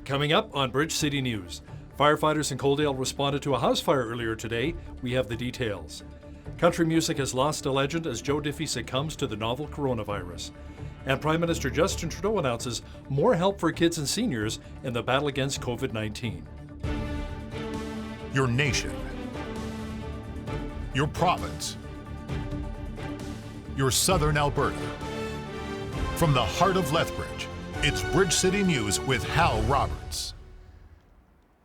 Coming up on Bridge City News, firefighters in Coaldale responded to a house fire earlier today. We have the details. Country music has lost a legend as Joe Diffie succumbs to the novel coronavirus. And Prime Minister Justin Trudeau announces more help for kids and seniors in the battle against COVID-19. Your nation, your province, your southern Alberta. From the heart of Lethbridge, it's Bridge City News with Hal Roberts.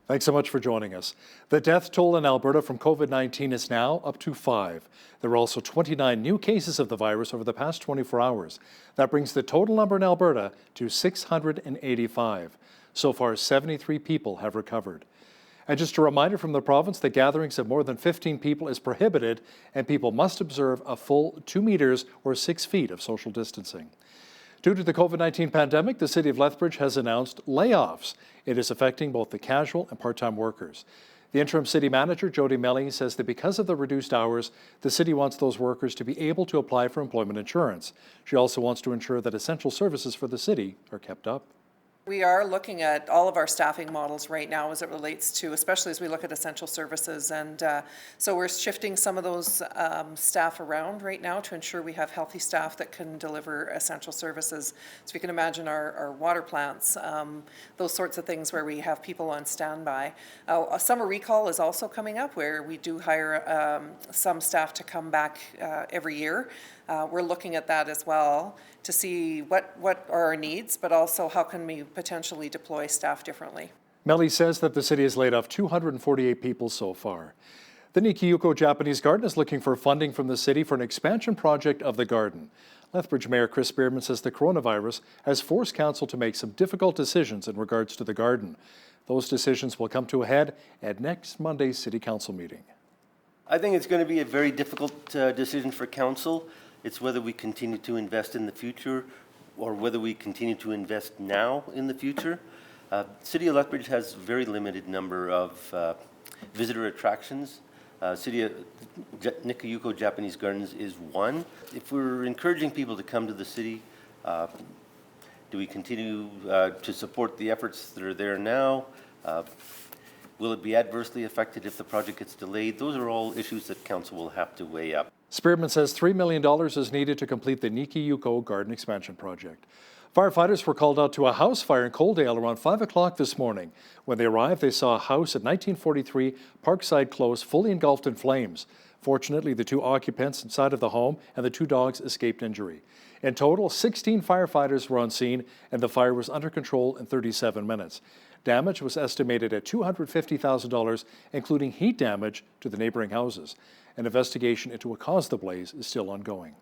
Thanks so much for joining us. The death toll in Alberta from COVID-19 is now up to 5. There were also 29 new cases of the virus over the past 24 hours. That brings the total number in Alberta to 685. So far, 73 people have recovered. And just a reminder from the province that gatherings of more than 15 people is prohibited and people must observe a full 2 meters or 6 feet of social distancing. Due to the COVID-19 pandemic, the City of Lethbridge has announced layoffs. It is affecting both the casual and part-time workers. The interim city manager, Jody Melly, says that because of the reduced hours, the city wants those workers to be able to apply for employment insurance. She also wants to ensure that essential services for the city are kept up. We are looking at all of our staffing models right now as it relates to, especially as we look at essential services. And so we're shifting some of those staff around right now to ensure we have healthy staff that can deliver essential services. So you can imagine our water plants, those sorts of things where we have people on standby. A summer recall is also coming up where we do hire some staff to come back every year. We're looking at that as well to see what are our needs, but also how can we potentially deploy staff differently. Melly says that the city has laid off 248 people so far. The Nikiyuko Japanese Garden is looking for funding from the city for an expansion project of the garden. Lethbridge Mayor Chris Spearman says the coronavirus has forced council to make some difficult decisions in regards to the garden. Those decisions will come to a head at next Monday's City Council meeting. I think it's going to be a very difficult decision for council. It's whether we continue to invest in the future or whether we continue to invest now in the future. City of Lethbridge has a very limited number of visitor attractions. City of Nikiyuko Japanese Gardens is one. If we're encouraging people to come to the city, do we continue to support the efforts that are there now? Will it be adversely affected if the project gets delayed? Those are all issues that council will have to weigh up. Spearman says $3 million is needed to complete the Nikiyuko Garden Expansion Project. Firefighters were called out to a house fire in Coaldale around 5 o'clock this morning. When they arrived, they saw a house at 1943 Parkside Close fully engulfed in flames. Fortunately, the 2 occupants inside of the home and the 2 dogs escaped injury. In total, 16 firefighters were on scene, and the fire was under control in 37 minutes. Damage was estimated at $250,000, including heat damage to the neighboring houses. An investigation into what caused the blaze is still ongoing.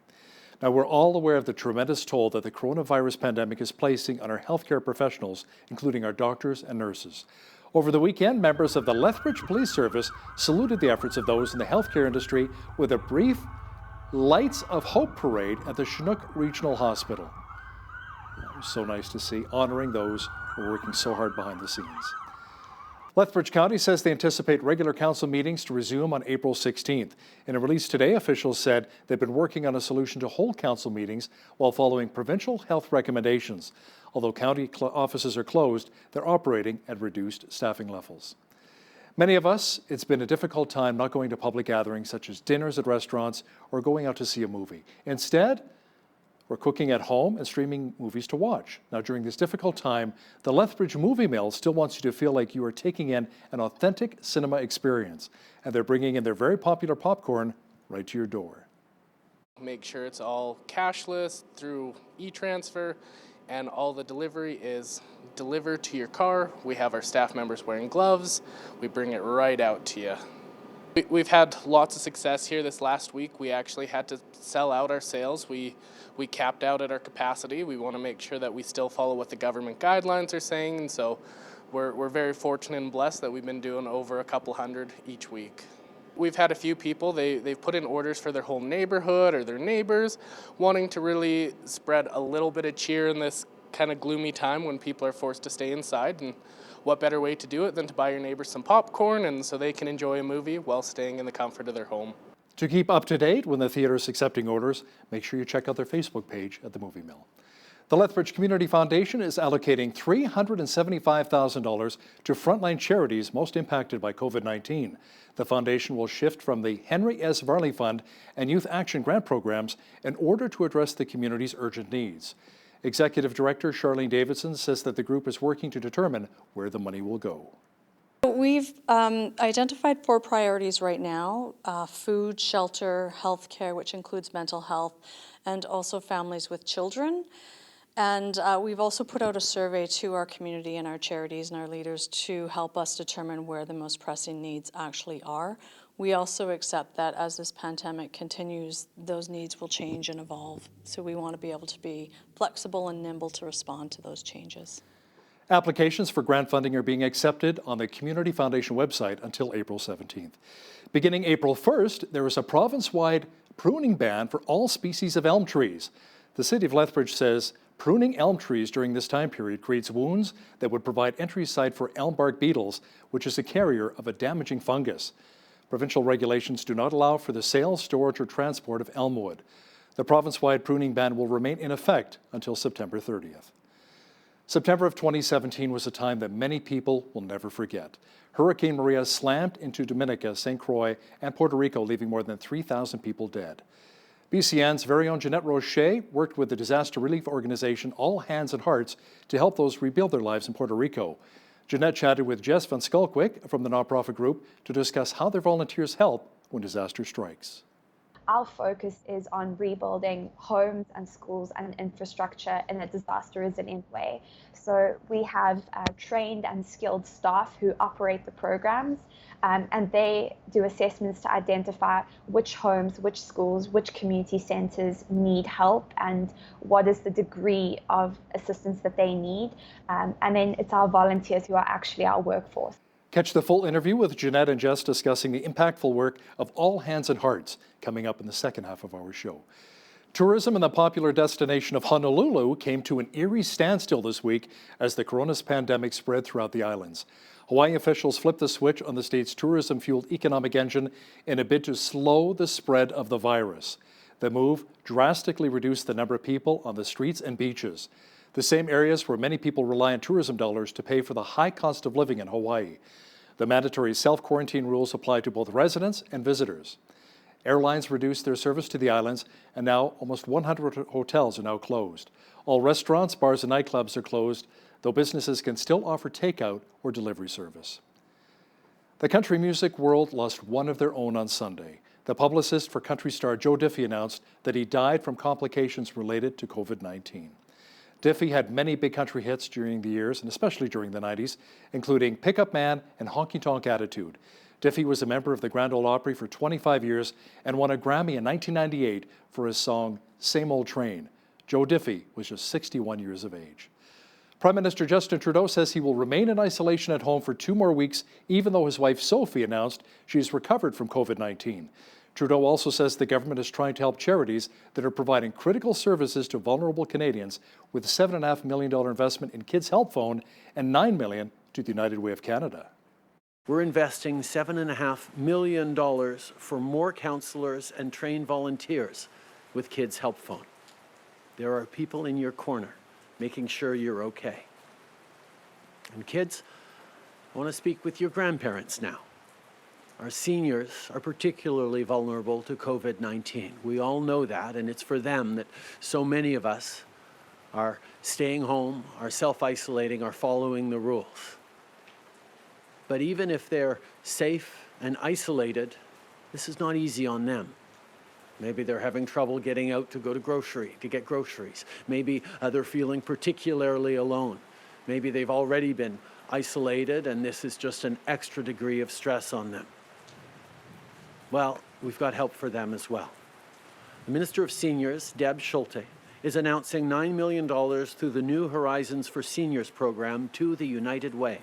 Now, we're all aware of the tremendous toll that the coronavirus pandemic is placing on our healthcare professionals, including our doctors and nurses. Over the weekend, members of the Lethbridge Police Service saluted the efforts of those in the healthcare industry with a brief Lights of Hope parade at the Chinook Regional Hospital. It was so nice to see, honoring those who are working so hard behind the scenes. Lethbridge County says they anticipate regular council meetings to resume on April 16th. In a release today, officials said they've been working on a solution to hold council meetings while following provincial health recommendations. Although county offices are closed, they're operating at reduced staffing levels. Many of us, it's been a difficult time not going to public gatherings such as dinners at restaurants or going out to see a movie. Instead, we're cooking at home and streaming movies to watch. Now, during this difficult time, the Lethbridge Movie Mill still wants you to feel like you are taking in an authentic cinema experience. And they're bringing in their very popular popcorn right to your door. Make sure it's all cashless through e-transfer, and all the delivery is delivered to your car. We have our staff members wearing gloves. We bring it right out to you. We've had lots of success here this last week. We actually had to sell out our sales. We capped out at our capacity. We want to make sure that we still follow what the government guidelines are saying, and so we're very fortunate and blessed that we've been doing over a couple hundred each week. We've had a few people, they've put in orders for their whole neighborhood or their neighbors, wanting to really spread a little bit of cheer in this kind of gloomy time when people are forced to stay inside. And what better way to do it than to buy your neighbors some popcorn and so they can enjoy a movie while staying in the comfort of their home. To keep up to date when the theater is accepting orders, make sure you check out their Facebook page at the Movie Mill. The Lethbridge Community Foundation is allocating $375,000 to frontline charities most impacted by COVID-19. The foundation will shift from the Henry S. Varley Fund and Youth Action Grant programs in order to address the community's urgent needs. Executive Director Charlene Davidson says that the group is working to determine where the money will go. We've identified 4 priorities right now: food, shelter, healthcare, which includes mental health, and also families with children. And we've also put out a survey to our community and our charities and our leaders to help us determine where the most pressing needs actually are. We also accept that as this pandemic continues, those needs will change and evolve. So we want to be able to be flexible and nimble to respond to those changes. Applications for grant funding are being accepted on the Community Foundation website until April 17th. Beginning April 1st, there is a province-wide pruning ban for all species of elm trees. The City of Lethbridge says pruning elm trees during this time period creates wounds that would provide entry site for elm bark beetles, which is a carrier of a damaging fungus. Provincial regulations do not allow for the sale, storage, or transport of elm wood. The province-wide pruning ban will remain in effect until September 30th. September of 2017 was a time that many people will never forget. Hurricane Maria slammed into Dominica, St. Croix, and Puerto Rico, leaving more than 3,000 people dead. BCN's very own Jeanette Roche worked with the disaster relief organization All Hands and Hearts to help those rebuild their lives in Puerto Rico. Jeanette chatted with Jess Van Skulkwyk from the nonprofit group to discuss how their volunteers help when disaster strikes. Our focus is on rebuilding homes and schools and infrastructure in a disaster-resilient way. So we have trained and skilled staff who operate the programs, and they do assessments to identify which homes, which schools, which community centres need help and what is the degree of assistance that they need. And then it's our volunteers who are actually our workforce. Catch the full interview with Jeanette and Jess discussing the impactful work of All Hands and Hearts coming up in the second half of our show. Tourism in the popular destination of Honolulu came to an eerie standstill this week as the coronavirus pandemic spread throughout the islands. Hawaii officials flipped the switch on the state's tourism-fueled economic engine in a bid to slow the spread of the virus. The move drastically reduced the number of people on the streets and beaches, the same areas where many people rely on tourism dollars to pay for the high cost of living in Hawaii. The mandatory self-quarantine rules apply to both residents and visitors. Airlines reduced their service to the islands, and now almost 100 hotels are now closed. All restaurants, bars, and nightclubs are closed, though businesses can still offer takeout or delivery service. The country music world lost one of their own on Sunday. The publicist for country star Joe Diffie announced that he died from complications related to COVID-19. Diffie had many big country hits during the years, and especially during the 90s, including Pickup Man and Honky Tonk Attitude. Diffie was a member of the Grand Ole Opry for 25 years and won a Grammy in 1998 for his song Same Old Train. Joe Diffie was just 61 years of age. Prime Minister Justin Trudeau says he will remain in isolation at home for 2 more weeks, even though his wife Sophie announced she's recovered from COVID-19. Trudeau also says the government is trying to help charities that are providing critical services to vulnerable Canadians with a $7.5 million investment in Kids Help Phone and $9 million to the United Way of Canada. We're investing $7.5 million for more counselors and trained volunteers with Kids Help Phone. There are people in your corner making sure you're okay. And kids, I want to speak with your grandparents now. Our seniors are particularly vulnerable to COVID-19. We all know that, and it's for them that so many of us are staying home, are self-isolating, are following the rules. But even if they're safe and isolated, this is not easy on them. Maybe they're having trouble getting out to get groceries. Maybe they're feeling particularly alone. Maybe they've already been isolated and this is just an extra degree of stress on them. Well, we've got help for them as well. The Minister of Seniors, Deb Schulte, is announcing $9 million through the New Horizons for Seniors program to the United Way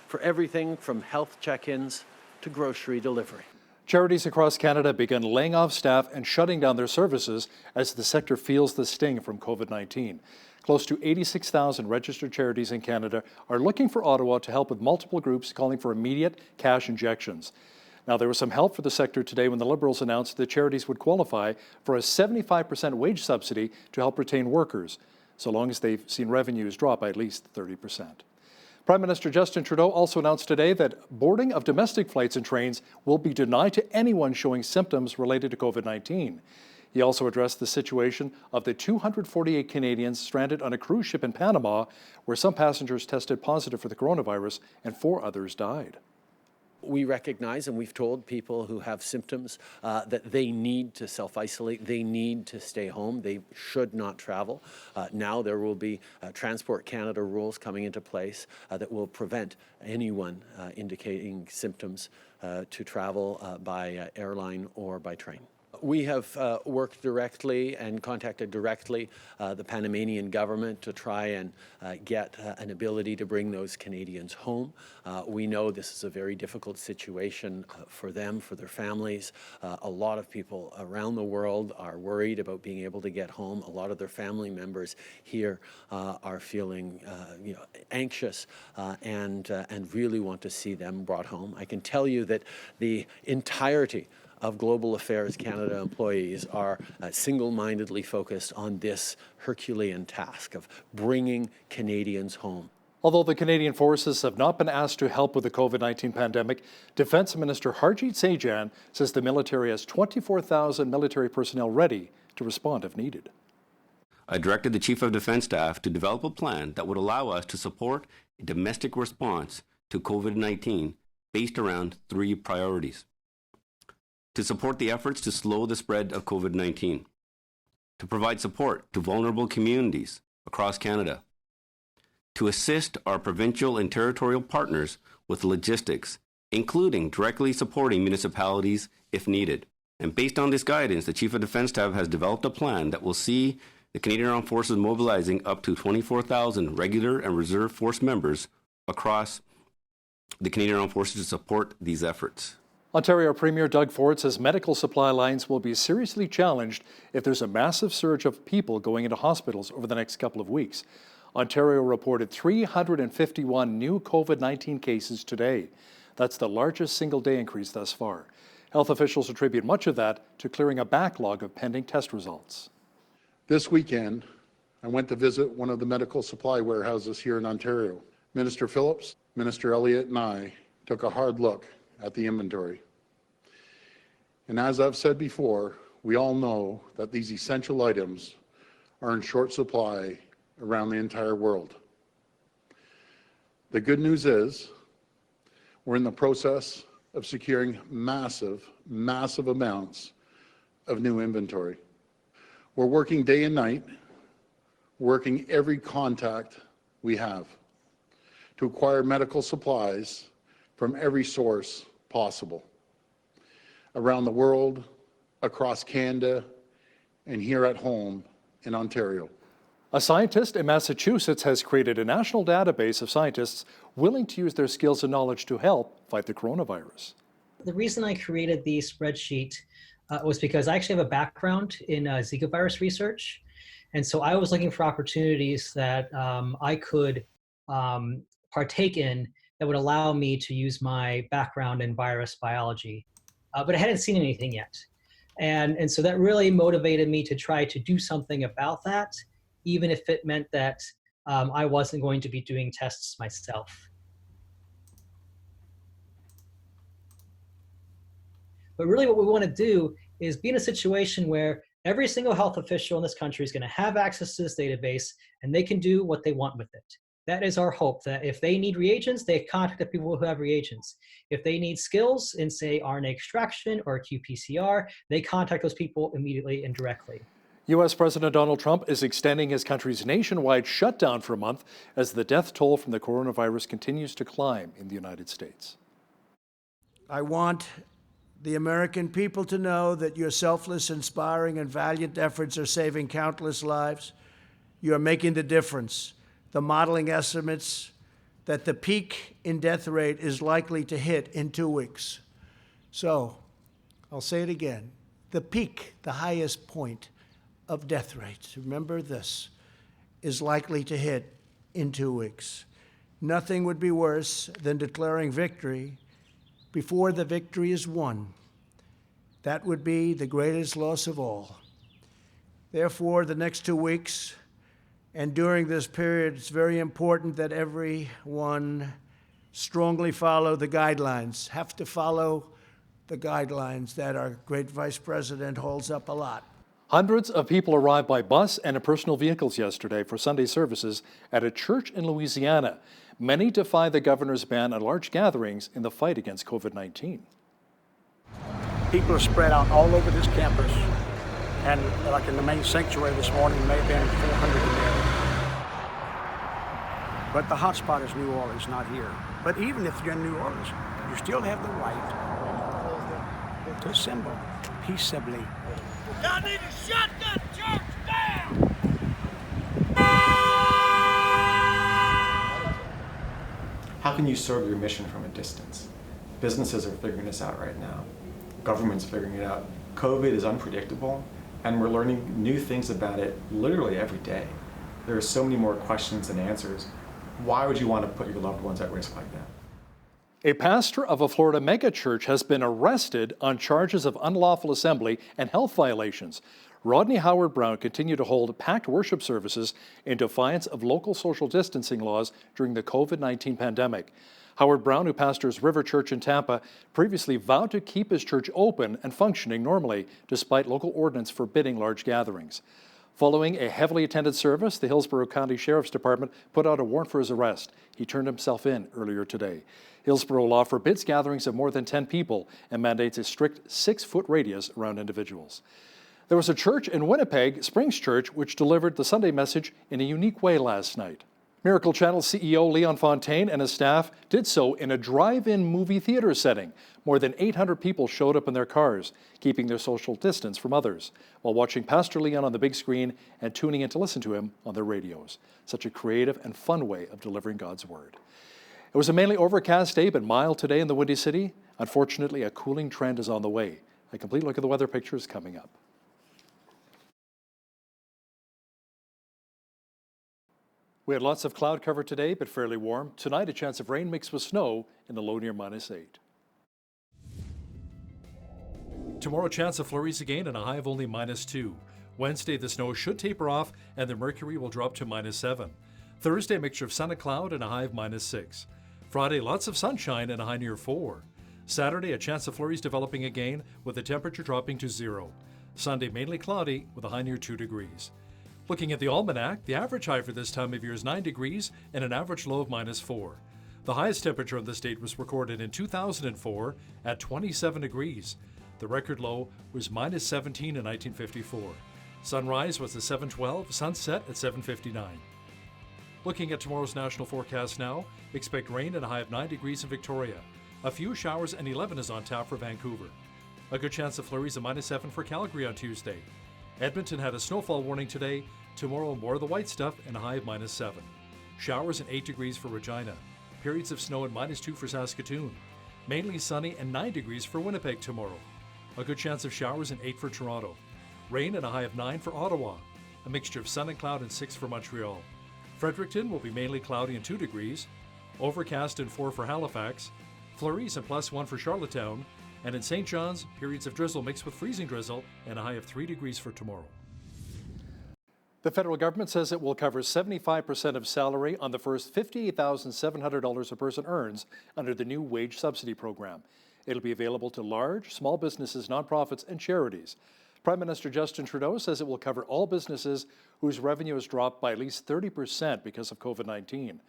for everything from health check-ins to grocery delivery. Charities across Canada began laying off staff and shutting down their services as the sector feels the sting from COVID-19. Close to 86,000 registered charities in Canada are looking for Ottawa to help with multiple groups calling for immediate cash injections. Now, there was some help for the sector today when the Liberals announced that charities would qualify for a 75% wage subsidy to help retain workers. so long as they've seen revenues drop by at least 30%. Prime Minister Justin Trudeau also announced today that boarding of domestic flights and trains will be denied to anyone showing symptoms related to COVID-19. He also addressed the situation of the 248 Canadians stranded on a cruise ship in Panama, where some passengers tested positive for the coronavirus and 4 others died. We recognize, and we've told people who have symptoms that they need to self-isolate, they need to stay home, they should not travel. Now there will be Transport Canada rules coming into place that will prevent anyone indicating symptoms to travel by airline or by train. We have worked directly and contacted directly the Panamanian government to try and get an ability to bring those Canadians home. We know this is a very difficult situation for them, for their families. A lot of people around the world are worried about being able to get home. A lot of their family members here are feeling anxious and really want to see them brought home. I can tell you that the entirety of Global Affairs Canada employees are single-mindedly focused on this Herculean task of bringing Canadians home. Although the Canadian Forces have not been asked to help with the COVID-19 pandemic, Defence Minister Harjit Sajjan says the military has 24,000 military personnel ready to respond if needed. I directed the Chief of Defence Staff to develop a plan that would allow us to support a domestic response to COVID-19 based around 3 priorities. To support the efforts to slow the spread of COVID-19, to provide support to vulnerable communities across Canada, to assist our provincial and territorial partners with logistics, including directly supporting municipalities if needed. And based on this guidance, the Chief of Defence Staff has developed a plan that will see the Canadian Armed Forces mobilizing up to 24,000 regular and reserve force members across the Canadian Armed Forces to support these efforts. Ontario Premier Doug Ford says medical supply lines will be seriously challenged if there's a massive surge of people going into hospitals over the next couple of weeks. Ontario reported 351 new COVID-19 cases today. That's the largest single-day increase thus far. Health officials attribute much of that to clearing a backlog of pending test results. This weekend, I went to visit one of the medical supply warehouses here in Ontario. Minister Phillips, Minister Elliott, and I took a hard look at the inventory. And as I've said before, we all know that these essential items are in short supply around the entire world. The good news is we're in the process of securing massive amounts of new inventory. We're working day and night, working every contact we have to acquire medical supplies from every source possible, around the world, across Canada, and here at home in Ontario. A scientist in Massachusetts has created a national database of scientists willing to use their skills and knowledge to help fight the coronavirus. The reason I created the spreadsheet was because I actually have a background in Zika virus research. And so I was looking for opportunities that I could partake in that would allow me to use my background in virus biology. But I hadn't seen anything yet. And so that really motivated me to try to do something about that, even if it meant that I wasn't going to be doing tests myself. But really what we want to do is be in a situation where every single health official in this country is going to have access to this database and they can do what they want with it. That is our hope, that if they need reagents, they contact the people who have reagents. If they need skills in, say, RNA extraction or qPCR, they contact those people immediately and directly. U.S. President Donald Trump is extending his country's nationwide shutdown for a month as the death toll from the coronavirus continues to climb in the United States. I want the American people to know that your selfless, inspiring, and valiant efforts are saving countless lives. You are making the difference. The modeling estimates that the peak in death rate is likely to hit in 2 weeks. So, I'll say it again. The peak, the highest point of death rates, remember this, is likely to hit in 2 weeks. Nothing would be worse than declaring victory before the victory is won. That would be the greatest loss of all. Therefore, the next 2 weeks, And during this period, it's very important that everyone strongly follow the guidelines, have to follow the guidelines that our great Vice President holds up a lot. Hundreds of people arrived by bus and in personal vehicles yesterday for Sunday services at a church in Louisiana. Many defy the governor's ban on large gatherings in the fight against COVID-19. People are spread out all over this campus, and like in the main sanctuary this morning, may have been 400 in there. But the hot spot is New Orleans, not here. But even if you're in New Orleans, you still have the right to assemble peaceably. Y'all need to shut that church down! How can you serve your mission from a distance? Businesses are figuring this out right now. Government's figuring it out. COVID is unpredictable, and we're learning new things about it literally every day. There are so many more questions than answers. Why would you want to put your loved ones at risk like that? A pastor of a Florida megachurch has been arrested on charges of unlawful assembly and health violations. Rodney Howard Brown continued to hold packed worship services in defiance of local social distancing laws during the COVID-19 pandemic. Howard Brown, who pastors River Church in Tampa, previously vowed to keep his church open and functioning normally, despite local ordinance forbidding large gatherings. Following a heavily attended service, the Hillsborough County Sheriff's Department put out a warrant for his arrest. He turned himself in earlier today. Hillsborough law forbids gatherings of more than 10 people and mandates a strict 6-foot radius around individuals. There was a church in Winnipeg, Springs Church, which delivered the Sunday message in a unique way last night. Miracle Channel CEO Leon Fontaine and his staff did so in a drive-in movie theater setting. More than 800 people showed up in their cars, keeping their social distance from others, while watching Pastor Leon on the big screen and tuning in to listen to him on their radios. Such a creative and fun way of delivering God's Word. It was a mainly overcast day, but mild today in the Windy City. Unfortunately, a cooling trend is on the way. A complete look at the weather picture is coming up. We had lots of cloud cover today, but fairly warm. Tonight, a chance of rain mixed with snow in the low near -8. Tomorrow, chance of flurries again and a high of only -2. Wednesday, the snow should taper off and the mercury will drop to -7. Thursday, a mixture of sun and cloud and a high of -6. Friday, lots of sunshine and a high near 4. Saturday, a chance of flurries developing again with the temperature dropping to 0. Sunday, mainly cloudy with a high near 2 degrees. Looking at the almanac, the average high for this time of year is 9 degrees and an average low of -4. The highest temperature in the state was recorded in 2004 at 27 degrees. The record low was -17 in 1954. Sunrise was at 7:12, sunset at 7:59. Looking at tomorrow's national forecast now, expect rain and a high of 9 degrees in Victoria. A few showers and 11 is on tap for Vancouver. A good chance of flurries of -7 for Calgary on Tuesday. Edmonton had a snowfall warning today. Tomorrow, more of the white stuff and a high of -7. Showers and 8 degrees for Regina. Periods of snow and -2 for Saskatoon. Mainly sunny and 9 degrees for Winnipeg tomorrow. A good chance of showers and 8 for Toronto. Rain and a high of 9 for Ottawa. A mixture of sun and cloud and 6 for Montreal. Fredericton will be mainly cloudy and 2 degrees. Overcast and 4 for Halifax. Flurries and +1 for Charlottetown. And in St. John's, periods of drizzle mixed with freezing drizzle and a high of 3 degrees for tomorrow. The federal government says it will cover 75% of salary on the first $58,700 a person earns under the new wage subsidy program. It'll be available to large, small businesses, nonprofits, and charities. Prime Minister Justin Trudeau says it will cover all businesses whose revenue has dropped by at least 30% because of COVID-19.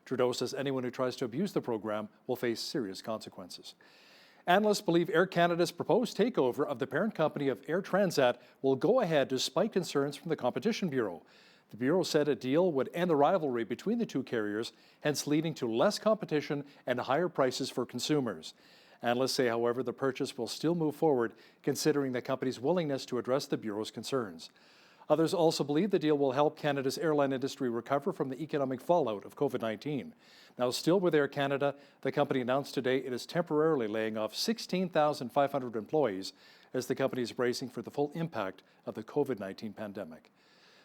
Trudeau says anyone who tries to abuse the program will face serious consequences. Analysts believe Air Canada's proposed takeover of the parent company of Air Transat will go ahead despite concerns from the Competition Bureau. The Bureau said a deal would end the rivalry between the two carriers, hence leading to less competition and higher prices for consumers. Analysts say, however, the purchase will still move forward, considering the company's willingness to address the Bureau's concerns. Others also believe the deal will help Canada's airline industry recover from the economic fallout of COVID-19. Now, still with Air Canada, the company announced today it is temporarily laying off 16,500 employees as the company is bracing for the full impact of the COVID-19 pandemic.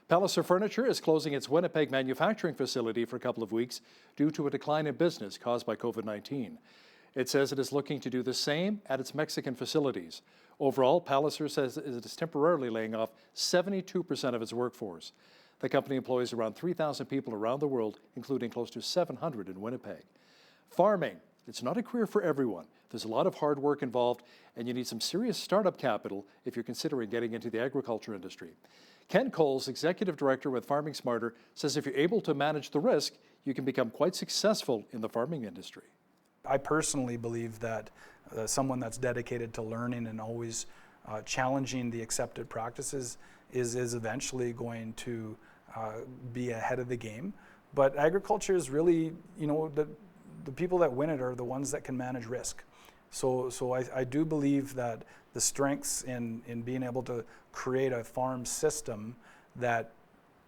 Palliser Furniture is closing its Winnipeg manufacturing facility for a couple of weeks due to a decline in business caused by COVID-19. It says it is looking to do the same at its Mexican facilities. Overall, Palliser says it is temporarily laying off 72% of its workforce. The company employs around 3,000 people around the world, including close to 700 in Winnipeg. Farming, it's not a career for everyone. There's a lot of hard work involved, and you need some serious startup capital if you're considering getting into the agriculture industry. Ken Coles, executive director with Farming Smarter, says if you're able to manage the risk, you can become quite successful in the farming industry. I personally believe that someone that's dedicated to learning and always challenging the accepted practices is eventually going to be ahead of the game. But agriculture is really, the people that win it are the ones that can manage risk. So I do believe that the strengths in being able to create a farm system that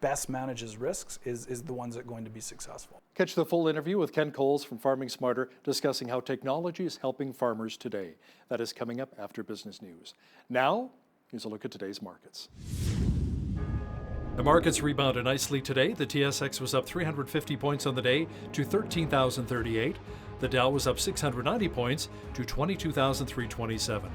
best manages risks is the ones that are going to be successful. Catch the full interview with Ken Coles from Farming Smarter discussing how technology is helping farmers today. That is coming up after business news. Now, here's a look at today's markets. The markets rebounded nicely today. The TSX was up 350 points on the day to 13,038. The Dow was up 690 points to 22,327.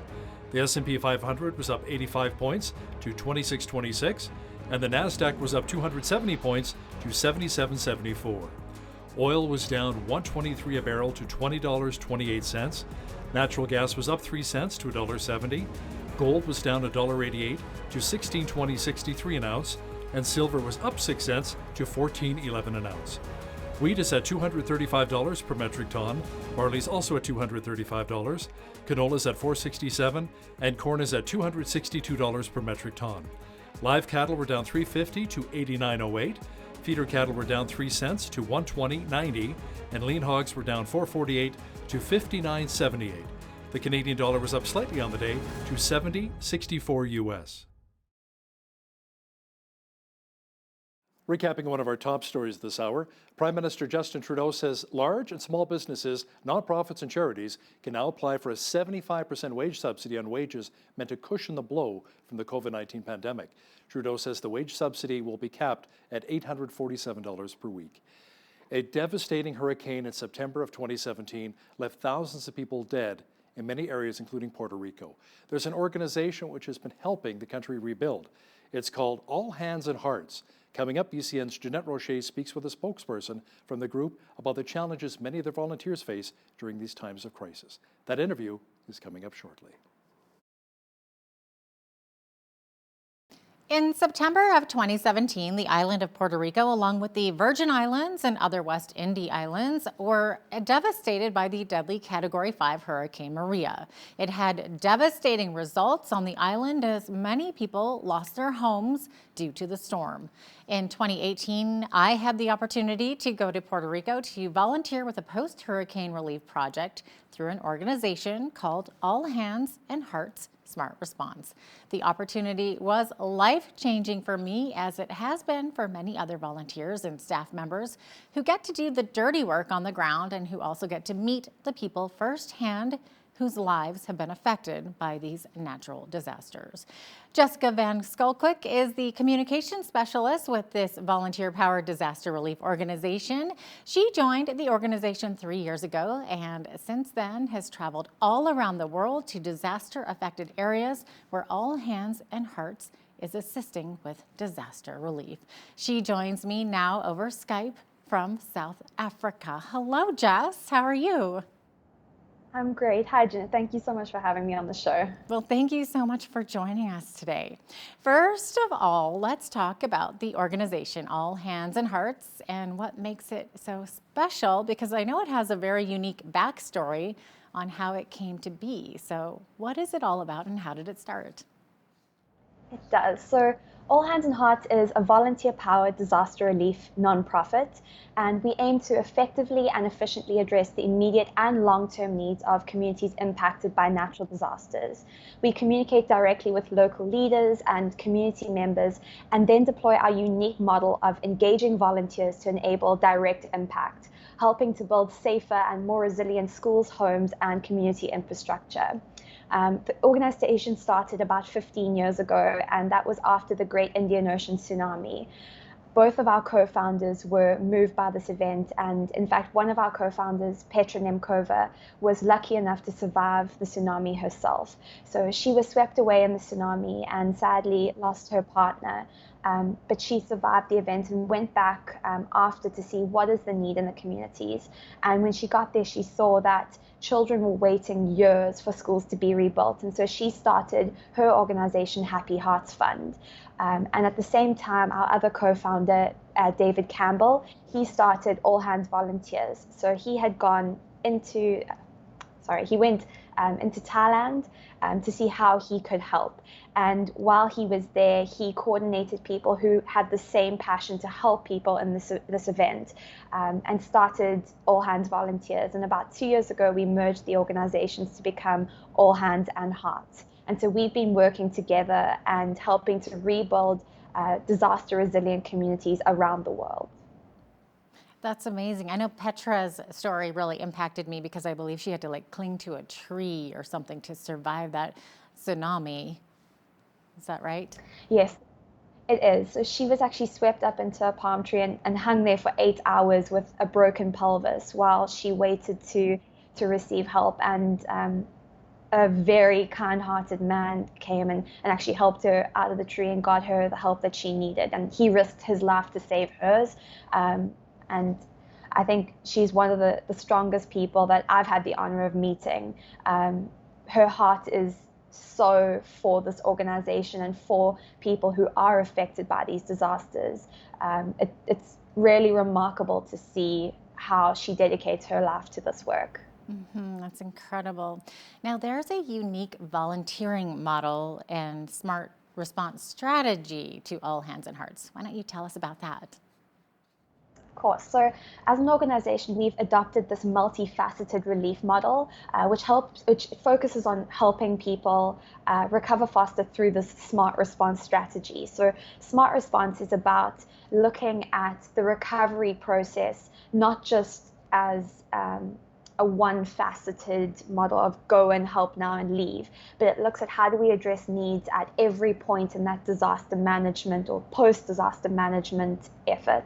The S&P 500 was up 85 points to 2626, and the Nasdaq was up 270 points to 7774. Oil was down $1.23 a barrel to $20.28. Natural gas was up 3 cents to $1.70. Gold was down $1.88 to $16.2063 an ounce, and silver was up 6 cents to $14.11 an ounce. Wheat is at $235 per metric ton. Barley's also at $235. Canola's at $467, and corn is at $262 per metric ton. Live cattle were down $3.50 to $89.08. Feeder cattle were down 3 cents to $120.90, and lean hogs were down $4.48 to $59.78. The Canadian dollar was up slightly on the day to $70.64 US. Recapping one of our top stories this hour, Prime Minister Justin Trudeau says large and small businesses, nonprofits and charities can now apply for a 75% wage subsidy on wages meant to cushion the blow from the COVID-19 pandemic. Trudeau says the wage subsidy will be capped at $847 per week. A devastating hurricane in September of 2017 left thousands of people dead in many areas, including Puerto Rico. There's an organization which has been helping the country rebuild. It's called All Hands and Hearts. Coming up, BCN's Jeanette Rocher speaks with a spokesperson from the group about the challenges many of their volunteers face during these times of crisis. That interview is coming up shortly. In September of 2017, the island of Puerto Rico, along with the Virgin Islands and other West Indies islands, were devastated by the deadly Category 5 Hurricane Maria. It had devastating results on the island as many people lost their homes due to the storm. In 2018, I had the opportunity to go to Puerto Rico to volunteer with a post-hurricane relief project through an organization called All Hands and Hearts Smart Response. The opportunity was life-changing for me, as it has been for many other volunteers and staff members who get to do the dirty work on the ground and who also get to meet the people firsthand whose lives have been affected by these natural disasters. Jessica Van Skolkwyk is the communication specialist with this volunteer-powered disaster relief organization. She joined the organization 3 years ago and since then has traveled all around the world to disaster-affected areas where All Hands and Hearts is assisting with disaster relief. She joins me now over Skype from South Africa. Hello, Jess. How are you? I'm great. Hi, Jeanette. Thank you so much for having me on the show. Well, thank you so much for joining us today. First of all, let's talk about the organization, All Hands and Hearts, and what makes it so special, because I know it has a very unique backstory on how it came to be. So what is it all about and how did it start? It does. So All Hands and Hearts is a volunteer-powered disaster relief nonprofit, and we aim to effectively and efficiently address the immediate and long-term needs of communities impacted by natural disasters. We communicate directly with local leaders and community members, and then deploy our unique model of engaging volunteers to enable direct impact, helping to build safer and more resilient schools, homes, and community infrastructure. The organization started about 15 years ago, and that was after the Great Indian Ocean tsunami. both of our co-founders were moved by this event, and in fact, one of our co-founders, Petra Nemkova, was lucky enough to survive the tsunami herself. So she was swept away in the tsunami and sadly lost her partner. But she survived the event and went back after to see what is the need in the communities. And when she got there, she saw that children were waiting years for schools to be rebuilt. And so she started her organization, Happy Hearts Fund. And at the same time, our other co-founder, David Campbell, he started All Hands Volunteers. So he had gone into, he went into Thailand to see how he could help. And while he was there, he coordinated people who had the same passion to help people in this event, and started All Hands Volunteers. And about 2 years ago, we merged the organizations to become All Hands and Hearts. And so we've been working together and helping to rebuild disaster resilient communities around the world. That's amazing. I know Petra's story really impacted me because I believe she had to cling to a tree or something to survive that tsunami. Is that right? Yes, it is. So she was actually swept up into a palm tree and hung there for 8 hours with a broken pelvis while she waited to receive help. And a very kind-hearted man came and actually helped her out of the tree and got her the help that she needed. And he risked his life to save hers. And I think she's one of the strongest people that I've had the honor of meeting. Her heart is so for this organization and for people who are affected by these disasters. It's really remarkable to see how she dedicates her life to this work. That's incredible. Now, there's a unique volunteering model and smart response strategy to All Hands and Hearts. Why don't you tell us about that? Course. So as an organization, we've adopted this multifaceted relief model, which focuses on helping people recover faster through this smart response strategy. So smart response is about looking at the recovery process, not just as a one-faceted model of go and help now and leave, but it looks at how do we address needs at every point in that disaster management or post-disaster management effort.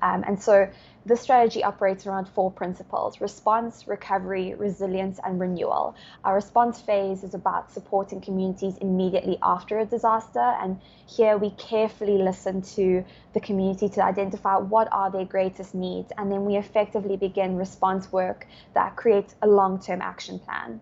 And so this strategy operates around 4 principles: response, recovery, resilience, and renewal. Our response phase is about supporting communities immediately after a disaster, and here we carefully listen to the community to identify what are their greatest needs, and then we effectively begin response work that creates a long-term action plan.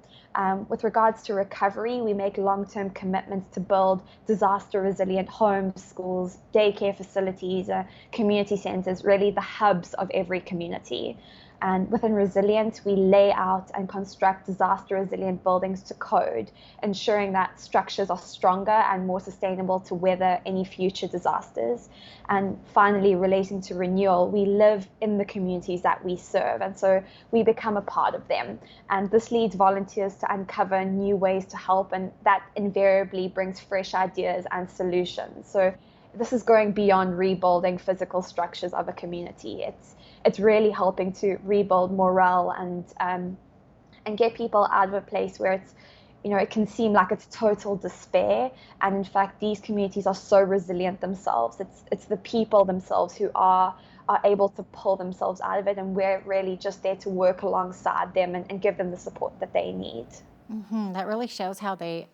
With regards to recovery, we make long-term commitments to build disaster-resilient homes, schools, daycare facilities, community centers, really the hubs of every community. And within resilience, we lay out and construct disaster-resilient buildings to code, ensuring that structures are stronger and more sustainable to weather any future disasters. And finally, relating to renewal, we live in the communities that we serve, and so we become a part of them. And this leads volunteers to uncover new ways to help, and that invariably brings fresh ideas and solutions. So this is going beyond rebuilding physical structures of a community. It's really helping to rebuild morale and get people out of a place where it's, it can seem like it's total despair. And in fact, these communities are so resilient themselves. It's the people themselves who are able to pull themselves out of it, and we're really just there to work alongside them and give them the support that they need. That really shows how the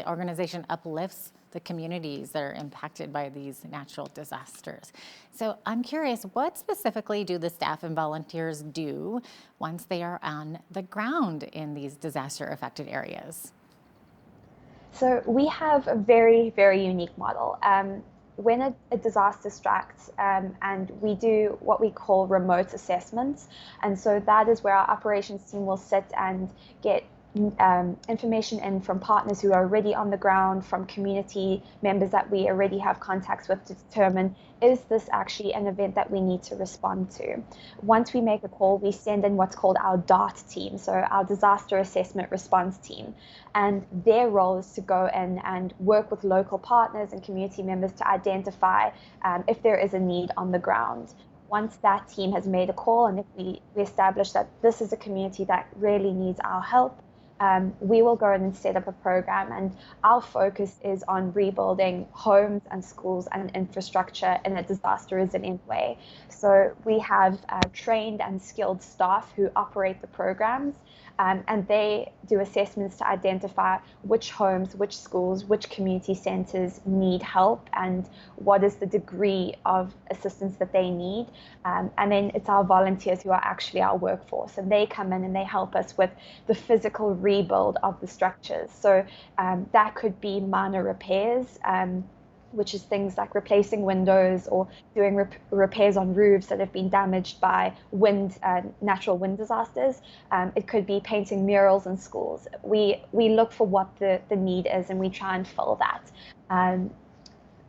organization uplifts the communities that are impacted by these natural disasters. So I'm curious, what specifically do the staff and volunteers do once they are on the ground in these disaster-affected areas? So we have a very, very unique model. When a disaster strikes, and we do what we call remote assessments, and so that is where our operations team will sit and get information in from partners who are already on the ground, from community members that we already have contacts with, to determine, is this actually an event that we need to respond to? Once we make a call, we send in what's called our DART team, so our Disaster Assessment Response Team. And their role is to go in and work with local partners and community members to identify if there is a need on the ground. Once that team has made a call and if we establish that this is a community that really needs our help, we will go in and set up a program, and our focus is on rebuilding homes and schools and infrastructure in a disaster resilient way. So we have trained and skilled staff who operate the programs, and they do assessments to identify which homes, which schools, which community centres need help, and what is the degree of assistance that they need. And then it's our volunteers who are actually our workforce, and they come in and they help us with the physical rebuild of the structures. So that could be minor repairs, which is things like replacing windows or doing repairs on roofs that have been damaged by natural wind disasters. It could be painting murals in schools. We look for what the need is, and we try and fill that.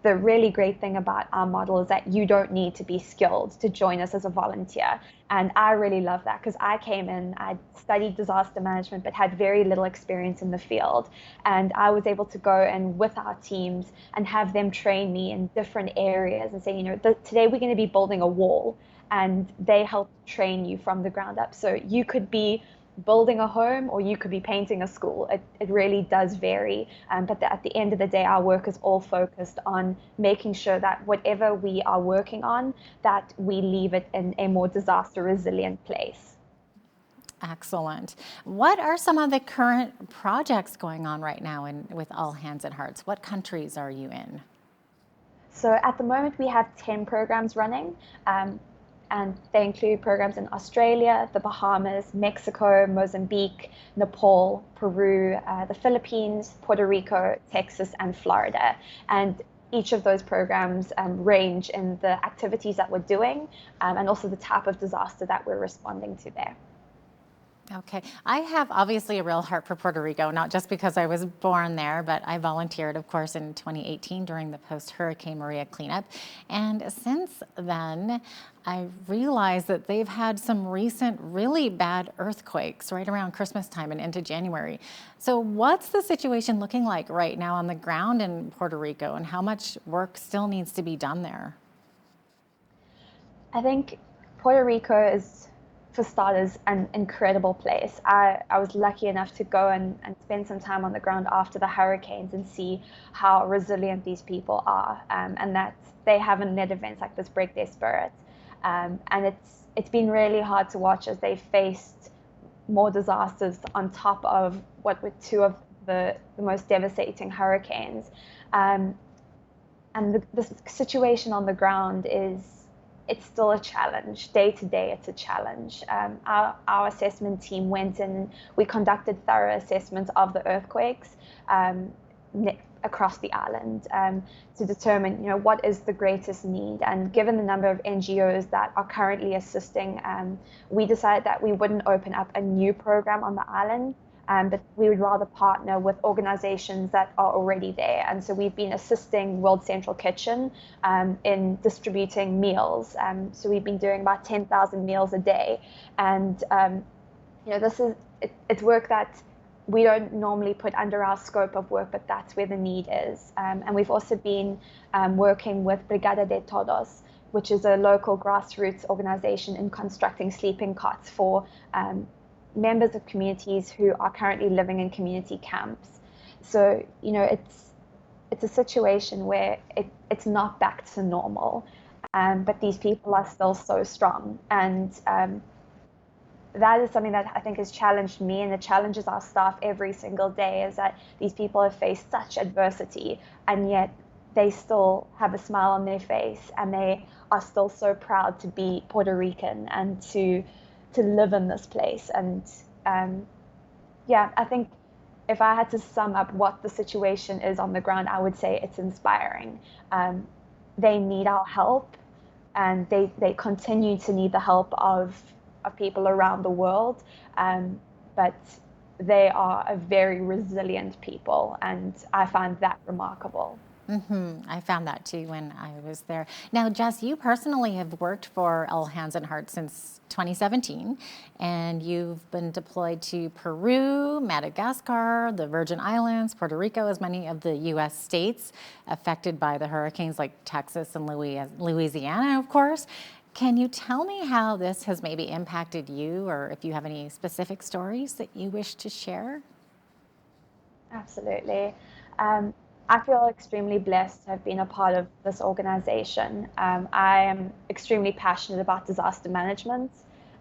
The really great thing about our model is that you don't need to be skilled to join us as a volunteer. And I really love that, because I came in, I studied disaster management, but had very little experience in the field. And I was able to go in with our teams and have them train me in different areas and say, today we're going to be building a wall, and they help train you from the ground up. So you could be building a home, or you could be painting a school. It really does vary. But at the end of the day, our work is all focused on making sure that whatever we are working on, that we leave it in a more disaster resilient place. Excellent. What are some of the current projects going on right now with All Hands and Hearts? What countries are you in? So at the moment, we have 10 programs running. And they include programs in Australia, the Bahamas, Mexico, Mozambique, Nepal, Peru, the Philippines, Puerto Rico, Texas, and Florida. And each of those programs range in the activities that we're doing, and also the type of disaster that we're responding to there. Okay. I have obviously a real heart for Puerto Rico, not just because I was born there, but I volunteered, of course, in 2018 during the post-Hurricane Maria cleanup. And since then, I realized that they've had some recent really bad earthquakes right around Christmas time and into January. So what's the situation looking like right now on the ground in Puerto Rico, and how much work still needs to be done there? I think Puerto Rico is, for starters, an incredible place. I was lucky enough to go and spend some time on the ground after the hurricanes and see how resilient these people are, and that they have net events like this break their spirit. And it's been really hard to watch as they've faced more disasters on top of what were two of the most devastating hurricanes. And the situation on the ground it's still a challenge. Day to day, it's a challenge. Our assessment team went in and we conducted thorough assessments of the earthquakes across the island to determine, what is the greatest need. And given the number of NGOs that are currently assisting, we decided that we wouldn't open up a new program on the island, but we would rather partner with organizations that are already there. And so we've been assisting World Central Kitchen in distributing meals. So we've been doing about 10,000 meals a day. And, it's work that we don't normally put under our scope of work, but that's where the need is. And we've also been working with Brigada de Todos, which is a local grassroots organization in constructing sleeping cots for members of communities who are currently living in community camps. So, it's a situation where it's not back to normal, but these people are still so strong. And that is something that I think has challenged me, and it challenges our staff every single day, is that these people have faced such adversity, and yet they still have a smile on their face, and they are still so proud to be Puerto Rican and to live in this place. And I think if I had to sum up what the situation is on the ground, I would say it's inspiring. They need our help, and they continue to need the help of people around the world, but they are a very resilient people, and I find that remarkable. I found that too when I was there. Now, Jess, you personally have worked for All Hands and Hearts since 2017, and you've been deployed to Peru, Madagascar, the Virgin Islands, Puerto Rico, as many of the U.S. states affected by the hurricanes, like Texas and Louisiana, of course. Can you tell me how this has maybe impacted you, or if you have any specific stories that you wish to share? Absolutely. I feel extremely blessed to have been a part of this organization. I am extremely passionate about disaster management,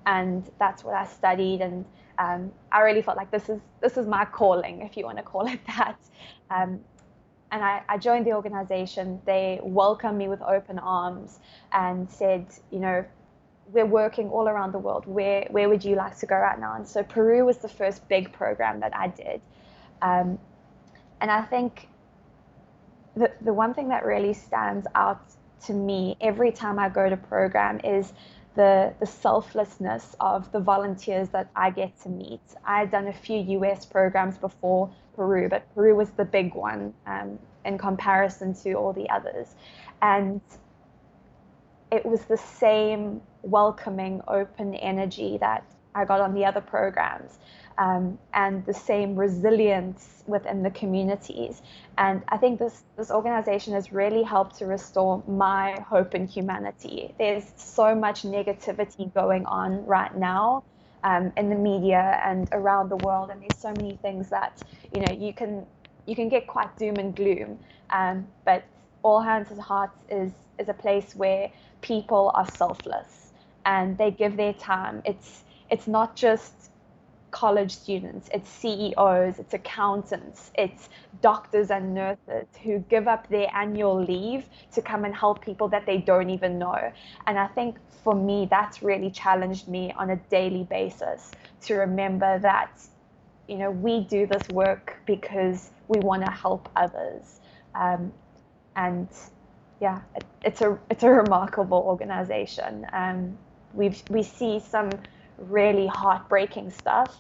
and that's what I studied. And I really felt like this is my calling, if you want to call it that. And I joined the organization. They welcomed me with open arms and said, you know, we're working all around the world. Where would you like to go right now? And so Peru was the first big program that I did. And I think the one thing that really stands out to me every time I go to program is the selflessness of the volunteers that I get to meet. I had done a few US programs before Peru, but Peru was the big one in comparison to all the others. And it was the same welcoming, open energy that I got on the other programs, and the same resilience within the communities. And I think this organization has really helped to restore my hope in humanity. There's so much negativity going on right now in the media and around the world, and there's so many things that, you know, you can get quite doom and gloom. But All Hands and Hearts is a place where people are selfless and they give their time. It's not just college students, it's CEOs, it's accountants, it's doctors and nurses who give up their annual leave to come and help people that they don't even know. And I think for me, that's really challenged me on a daily basis to remember that, you know, we do this work because we want to help others. And yeah, it's a remarkable organization. We see some really heartbreaking stuff,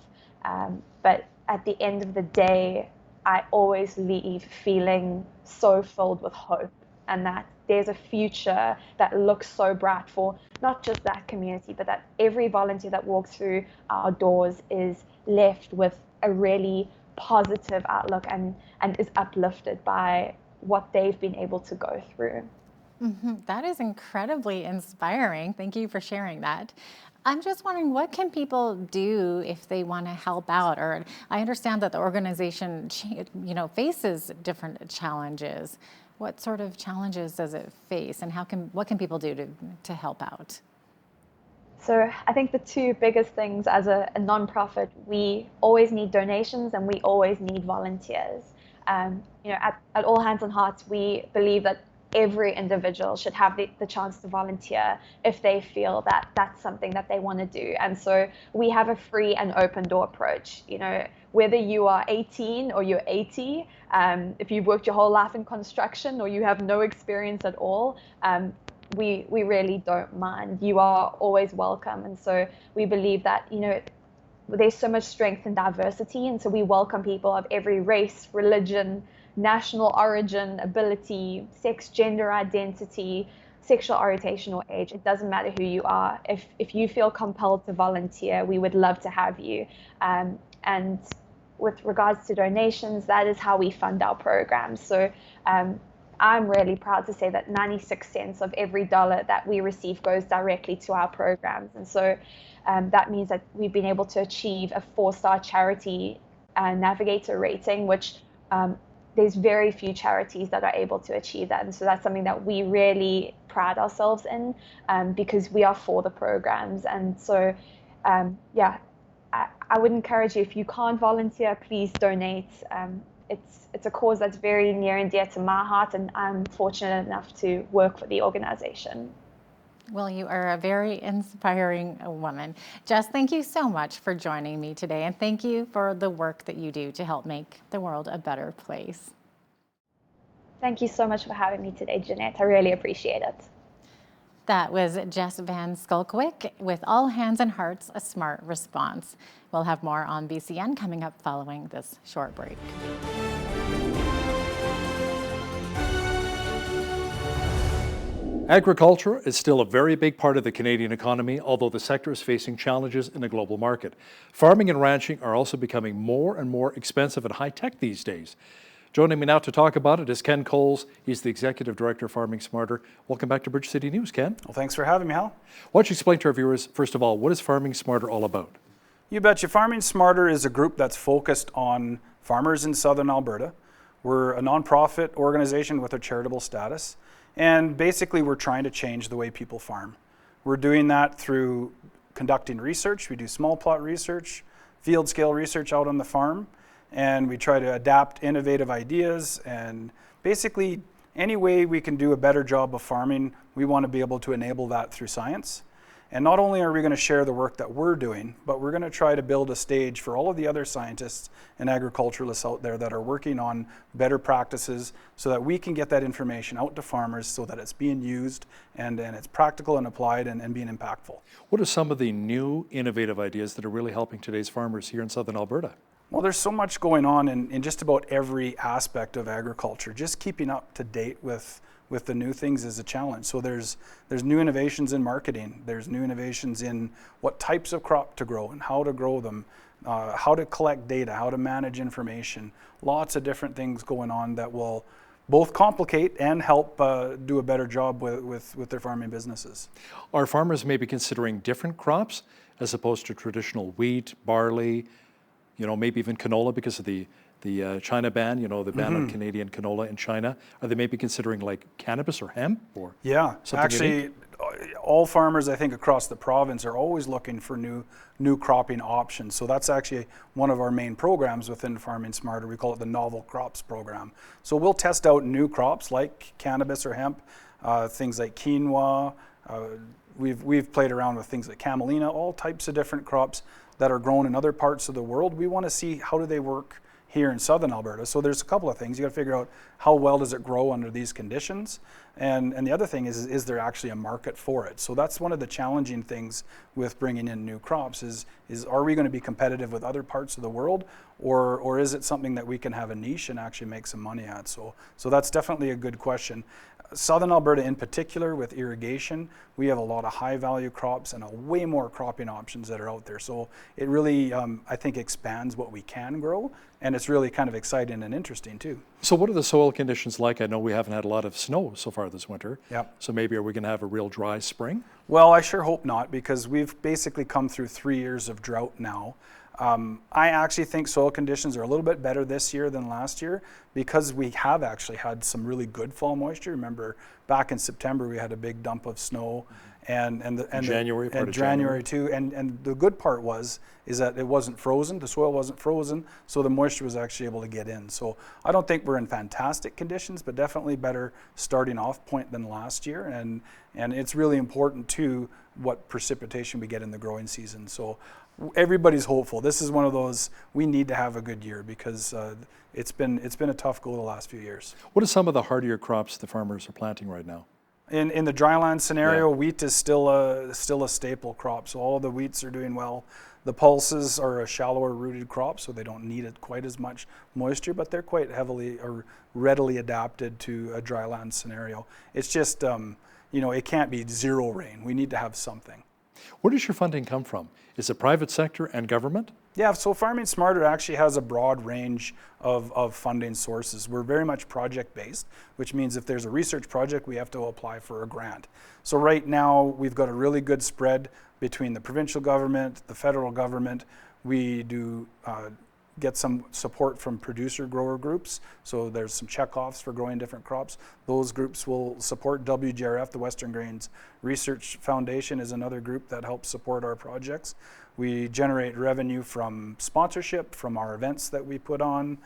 but at the end of the day, I always leave feeling so filled with hope, and that there's a future that looks so bright for not just that community, but that every volunteer that walks through our doors is left with a really positive outlook and is uplifted by what they've been able to go through. Mm-hmm. That is incredibly inspiring. Thank you for sharing that. I'm just wondering, what can people do if they want to help out? Or I understand that the organization, faces different challenges. What sort of challenges does it face, and what can people do to help out? So I think the two biggest things as a nonprofit, we always need donations and we always need volunteers. At All Hands and Hearts, we believe that every individual should have the chance to volunteer if they feel that that's something that they want to do. And so we have a free and open door approach. You know, whether you are 18 or you're 80, if you've worked your whole life in construction or you have no experience at all, we really don't mind. You are always welcome. And so we believe that, you know, there's so much strength in diversity, and so we welcome people of every race, religion, national origin, ability, sex, gender identity, sexual orientation, or age. It doesn't matter who you are. If you feel compelled to volunteer, we would love to have you. And with regards to donations, that is how we fund our programs. So I'm really proud to say that 96 cents of every dollar that we receive goes directly to our programs. And so that means that we've been able to achieve a 4-star charity navigator rating, which there's very few charities that are able to achieve that. And so that's something that we really pride ourselves in, because we are for the programs. And so, I would encourage you, if you can't volunteer, please donate. It's a cause that's very near and dear to my heart, and I'm fortunate enough to work for the organization. Well, you are a very inspiring woman. Jess, thank you so much for joining me today, and thank you for the work that you do to help make the world a better place. Thank you so much for having me today, Jeanette. I really appreciate it. That was Jess Van Skulkwyk with All Hands and Hearts, a Smart Response. We'll have more on BCN coming up following this short break. Agriculture is still a very big part of the Canadian economy, although the sector is facing challenges in a global market. Farming and ranching are also becoming more and more expensive and high-tech these days. Joining me now to talk about it is Ken Coles. He's the Executive Director of Farming Smarter. Welcome back to Bridge City News, Ken. Well, thanks for having me, Hal. Why don't you explain to our viewers, first of all, what is Farming Smarter all about? You betcha. Farming Smarter is a group that's focused on farmers in southern Alberta. We're a nonprofit organization with a charitable status, and basically we're trying to change the way people farm. We're doing that through conducting research. We do small plot research, field scale research out on the farm, and we try to adapt innovative ideas, and basically any way we can do a better job of farming, we want to be able to enable that through science. And not only are we going to share the work that we're doing, but we're going to try to build a stage for all of the other scientists and agriculturalists out there that are working on better practices so that we can get that information out to farmers so that it's being used and it's practical and applied and being impactful. What are some of the new innovative ideas that are really helping today's farmers here in southern Alberta? Well, there's so much going on in just about every aspect of agriculture. Just keeping up to date with the new things is a challenge. So there's new innovations in marketing. There's new innovations in what types of crop to grow and how to grow them, how to collect data, how to manage information. Lots of different things going on that will both complicate and help do a better job with their farming businesses. Are farmers maybe considering different crops as opposed to traditional wheat, barley, maybe even canola because of the China ban, the ban on Canadian canola in China? Are they maybe considering like cannabis or hemp or something actually, unique? All farmers, I think, across the province are always looking for new cropping options. So that's actually one of our main programs within Farming Smarter. We call it the Novel Crops Program. So we'll test out new crops like cannabis or hemp, things like quinoa. We've played around with things like camelina, all types of different crops that are grown in other parts of the world. We want to see how do they work here in southern Alberta. So there's a couple of things. You got to figure out how well does it grow under these conditions, and the other thing is there actually a market for it? So that's one of the challenging things with bringing in new crops is are we going to be competitive with other parts of the world, or is it something that we can have a niche and actually make some money at? So that's definitely a good question. Southern Alberta in particular with irrigation, we have a lot of high value crops and a way more cropping options that are out there. So it really, I think, expands what we can grow, and it's really kind of exciting and interesting too. So what are the soil conditions like? I know we haven't had a lot of snow so far this winter. Yeah. So maybe are we going to have a real dry spring? Well, I sure hope not, because we've basically come through 3 years of drought now. I actually think soil conditions are a little bit better this year than last year because we have actually had some really good fall moisture. Remember, back in September we had a big dump of snow, and January too. And the good part is that it wasn't frozen. The soil wasn't frozen, so the moisture was actually able to get in. So I don't think we're in fantastic conditions, but definitely better starting off point than last year. And it's really important too what precipitation we get in the growing season. So everybody's hopeful. This is one of those, we need to have a good year because it's been a tough go the last few years. What are some of the hardier crops the farmers are planting right now? In the dryland scenario, wheat is still a staple crop. So all of the wheats are doing well. The pulses are a shallower rooted crop, so they don't need it quite as much moisture, but they're quite heavily or readily adapted to a dryland scenario. It's just, it can't be zero rain. We need to have something. Where does your funding come from? Is it private sector and government? Yeah, so Farming Smarter actually has a broad range of funding sources. We're very much project-based, which means if there's a research project, we have to apply for a grant. So right now, we've got a really good spread between the provincial government, the federal government. We do get some support from producer grower groups. So there's some checkoffs for growing different crops. Those groups will support WGRF, the Western Grains Research Foundation is another group that helps support our projects. We generate revenue from sponsorship, from our events that we put on,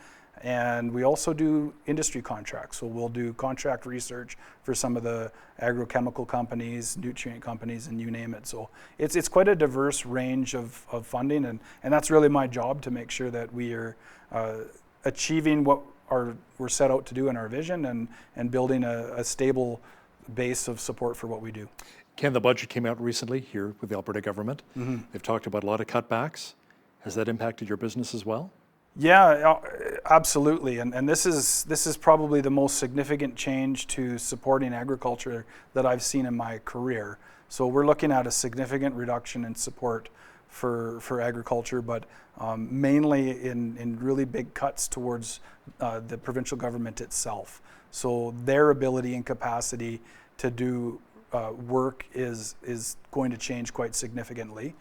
and we also do industry contracts. So we'll do contract research for some of the agrochemical companies, nutrient companies, and you name it. So it's quite a diverse range of funding, and that's really my job to make sure that we are achieving what we're set out to do in our vision and building a stable base of support for what we do. Ken, the budget came out recently here with the Alberta government. Mm-hmm. They've talked about a lot of cutbacks. Has that impacted your business as well? Yeah, absolutely. And this is probably the most significant change to supporting agriculture that I've seen in my career. So we're looking at a significant reduction in support for agriculture, but mainly in really big cuts towards the provincial government itself. So their ability and capacity to do work is going to change quite significantly.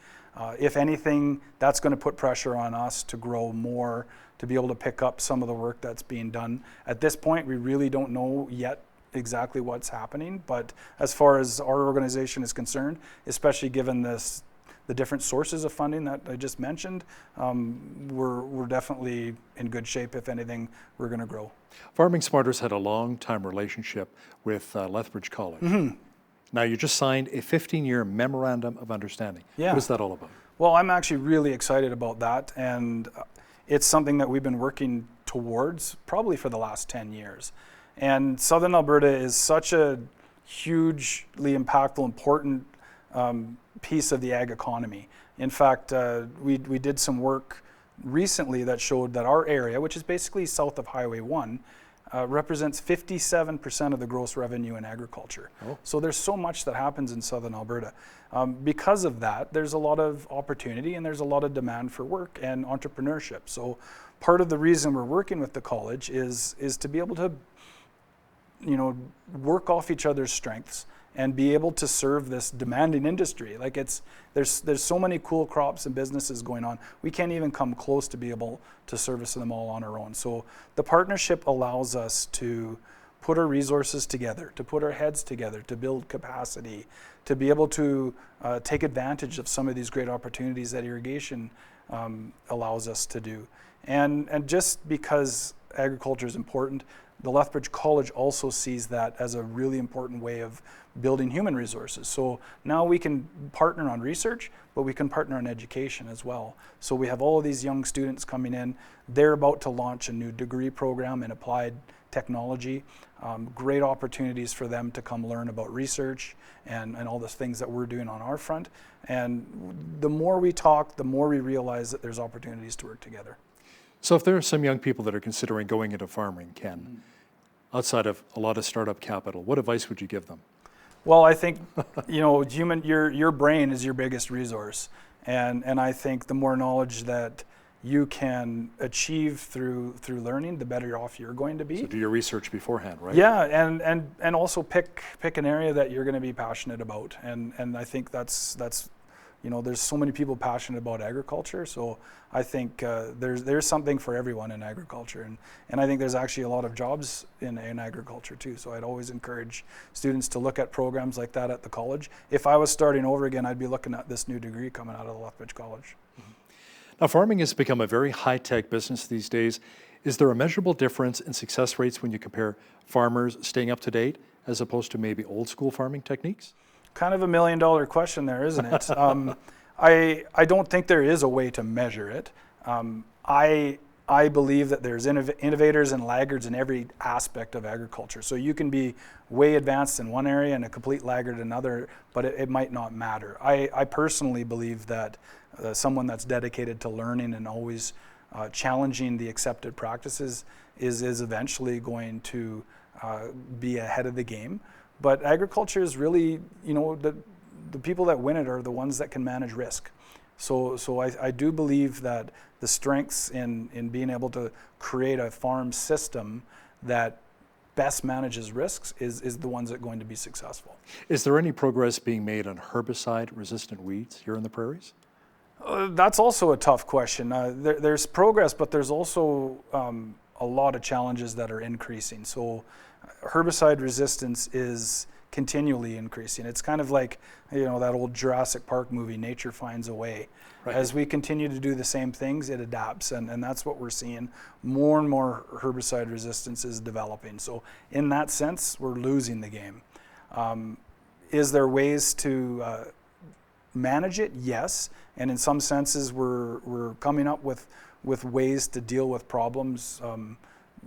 If anything, that's going to put pressure on us to grow more, to be able to pick up some of the work that's being done. At this point, we really don't know yet exactly what's happening, but as far as our organization is concerned, especially given the different sources of funding that I just mentioned, we're definitely in good shape. If anything, we're going to grow. Farming Smarter's had a long-time relationship with Lethbridge College. Mm-hmm. Now, you just signed a 15-year memorandum of understanding. Yeah. What is that all about? Well, I'm actually really excited about that, and it's something that we've been working towards probably for the last 10 years. And Southern Alberta is such a hugely impactful, important piece of the ag economy. In fact, we did some work recently that showed that our area, which is basically south of Highway 1, represents 57% of the gross revenue in agriculture. Oh. So there's so much that happens in Southern Alberta. Because of that, there's a lot of opportunity and there's a lot of demand for work and entrepreneurship. So part of the reason we're working with the college is to be able to, work off each other's strengths and be able to serve this demanding industry. Like there's so many cool crops and businesses going on. We can't even come close to be able to service them all on our own. So the partnership allows us to put our resources together, to put our heads together, to build capacity, to be able to take advantage of some of these great opportunities that irrigation allows us to do. And just because agriculture is important, the Lethbridge College also sees that as a really important way of building human resources. So now we can partner on research, but we can partner on education as well. So we have all of these young students coming in. They're about to launch a new degree program in applied technology. Great opportunities for them to come learn about research and all the things that we're doing on our front. And the more we talk, the more we realize that there's opportunities to work together. So if there are some young people that are considering going into farming, Ken, outside of a lot of startup capital, what advice would you give them? Well, I think, your brain is your biggest resource. And I think the more knowledge that you can achieve through learning, the better off you're going to be. So do your research beforehand, right? Yeah, and also pick an area that you're going to be passionate about. And I think that's there's so many people passionate about agriculture, so I think there's something for everyone in agriculture, and I think there's actually a lot of jobs in agriculture too. So I'd always encourage students to look at programs like that at the college. If I was starting over again, I'd be looking at this new degree coming out of the Lethbridge College. Mm-hmm. Now, farming has become a very high-tech business these days. Is there a measurable difference in success rates when you compare farmers staying up to date as opposed to maybe old-school farming techniques? Kind of $1 million question there, isn't it? I don't think there is a way to measure it. I believe that there's innovators and laggards in every aspect of agriculture. So you can be way advanced in one area and a complete laggard in another, but it might not matter. I personally believe that someone that's dedicated to learning and always challenging the accepted practices is eventually going to be ahead of the game. But agriculture is really, the people that win it are the ones that can manage risk. So I do believe that the strengths in being able to create a farm system that best manages risks is the ones that are going to be successful. Is there any progress being made on herbicide-resistant weeds here in the prairies? That's also a tough question. There's progress, but there's also a lot of challenges that are increasing. So herbicide resistance is continually increasing. It's kind of like, that old Jurassic Park movie, Nature Finds a Way. Right. As we continue to do the same things, it adapts, and that's what we're seeing. More and more herbicide resistance is developing. So in that sense, we're losing the game. Is there ways to manage it? Yes. And in some senses, we're coming up with ways to deal with problems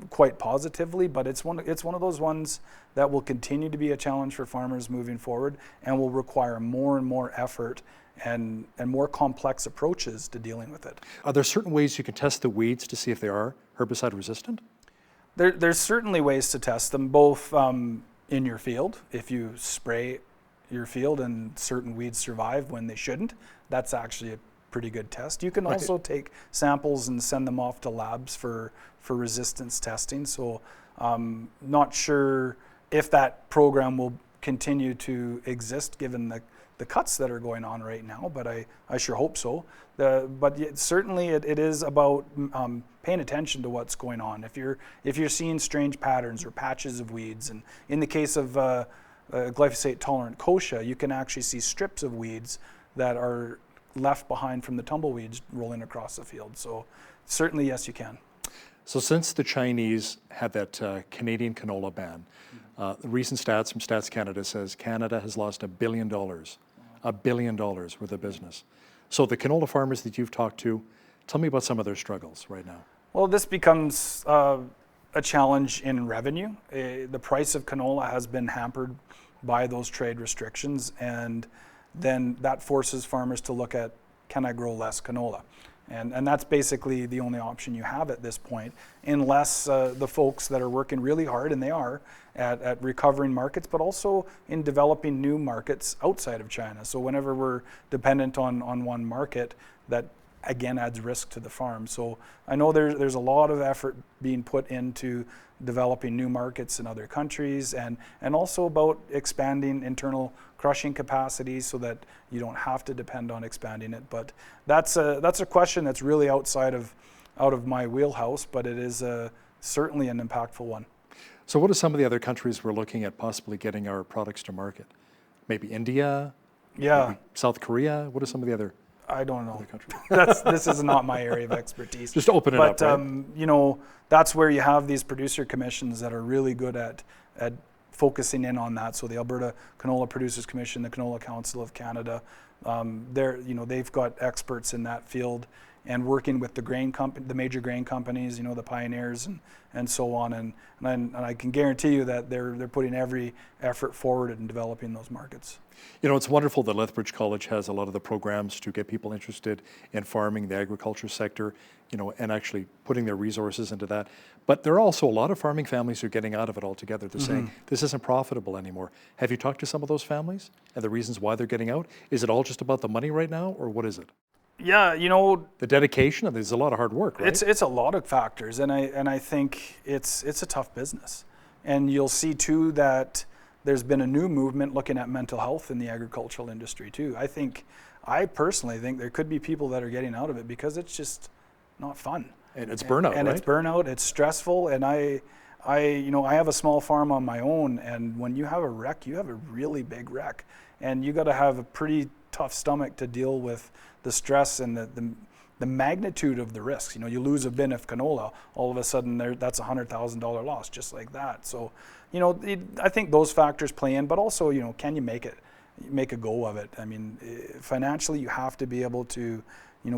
quite positively, but it's one of those ones that will continue to be a challenge for farmers moving forward and will require more and more effort and more complex approaches to dealing with it. Are there certain ways you can test the weeds to see if they are herbicide resistant? There's certainly ways to test them, both in your field. If you spray your field and certain weeds survive when they shouldn't, that's actually a pretty good test. You can also take samples and send them off to labs for resistance testing. So not sure if that program will continue to exist given the cuts that are going on right now, but I sure hope so. Certainly it is about paying attention to what's going on. If you're seeing strange patterns or patches of weeds, and in the case of glyphosate tolerant kochia, you can actually see strips of weeds that are left behind from the tumbleweeds rolling across the field. So certainly, yes, you can. So since the Chinese had that Canadian canola ban, the recent stats from Stats Canada says Canada has lost $1 billion worth of business. So the canola farmers that you've talked to, tell me about some of their struggles right now. Well, this becomes a challenge in revenue. The price of canola has been hampered by those trade restrictions, and then that forces farmers to look at, can I grow less canola? And that's basically the only option you have at this point, unless the folks that are working really hard, and they are, at recovering markets, but also in developing new markets outside of China. So whenever we're dependent on one market, that again adds risk to the farm. So I know there's a lot of effort being put into developing new markets in other countries, and also about expanding internal crushing capacity so that you don't have to depend on expanding it. But that's a question that's really out of my wheelhouse, but it is certainly an impactful one. So what are some of the other countries we're looking at possibly getting our products to market? Maybe India? Yeah. Maybe South Korea? What are some of the other? I don't know. Other countries? This is not my area of expertise. Just open it up, right? You know, that's where you have these producer commissions that are really good at focusing in on that. So the Alberta Canola Producers Commission, the Canola Council of Canada, they've got experts in that field, and working with the major grain companies, the pioneers and so on. And I can guarantee you that they're putting every effort forward in developing those markets. It's wonderful that Lethbridge College has a lot of the programs to get people interested in farming, the agriculture sector, and actually putting their resources into that. But there are also a lot of farming families who are getting out of it altogether. They're saying, this isn't profitable anymore. Have you talked to some of those families and the reasons why they're getting out? Is it all just about the money right now, or what is it? Yeah, the dedication. There's a lot of hard work, right? It's a lot of factors, and I think it's a tough business. And you'll see too that there's been a new movement looking at mental health in the agricultural industry too. I personally think there could be people that are getting out of it because it's just not fun. And it's burnout, and right? It's burnout. It's stressful, and I have a small farm on my own, and when you have a wreck, you have a really big wreck, and you got to have a pretty tough stomach to deal with the stress and the magnitude of the risks. You lose a bin of canola, all of a sudden that's $100,000 loss, just like that. So, I think those factors play in, but also, can you make a go of it? I mean, financially, you have to be able to,